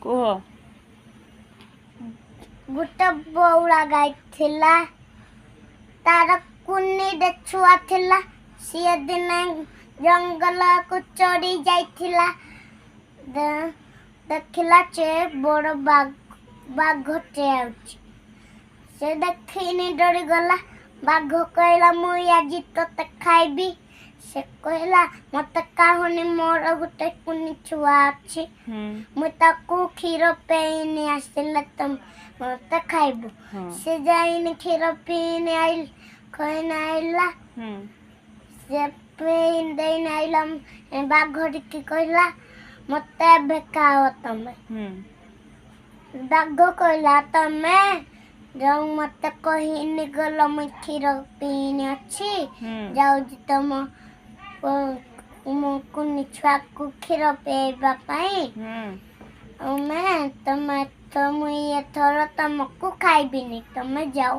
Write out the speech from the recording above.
କୁହ। ଗୋଟେ ବଉଳା ଗାଈ ଥିଲା ତାର କୁନିଟେ ଛୁଆ ଥିଲା ସିଏ ଦିନେ ଜଙ୍ଗଲକୁ ଚଢ଼ି ଯାଇଥିଲା ଦେଖିଲା ଯେ ବଡ଼ ବାଘଟେ ଆଉଛି ସେ ଦେଖିନି ଡରିଗଲା ବାଘ କହିଲା ମୁଁ ଆଜି ତତେ ଖାଇବି ସେ କହିଲା ମତେ କାହୁନି ମୋର ଗୋଟେ କୁନି ଛୁଆ ଅଛି ମୁଁ ତାକୁ କ୍ଷୀର ପେଇନି ଆସିଲେ ମତେ ଖାଇବୁ ସେ ଯାଇନି କ୍ଷୀର ପିଇନି ଆଇଲା ସେ ପେଇ ଦେଇନି ଆଇଲା ବାଘଟିକି କହିଲା ମତେ ଏବେ ଖାଅ ତମେ ବାଘ କହିଲା ତମେ ଯୋଉ ମତେ କହିନି ଗଲ ମୁଁ କ୍ଷୀର ପିଇନି ଅଛି ଯାଉଛି ତମ ମୋ କୁନି ଛୁଆକୁ କ୍ଷୀର ପିଇବା ପାଇଁ ତମେ ମୁଁ ଏଥର ତମକୁ ଖାଇବିନି ତମେ ଯାଅ।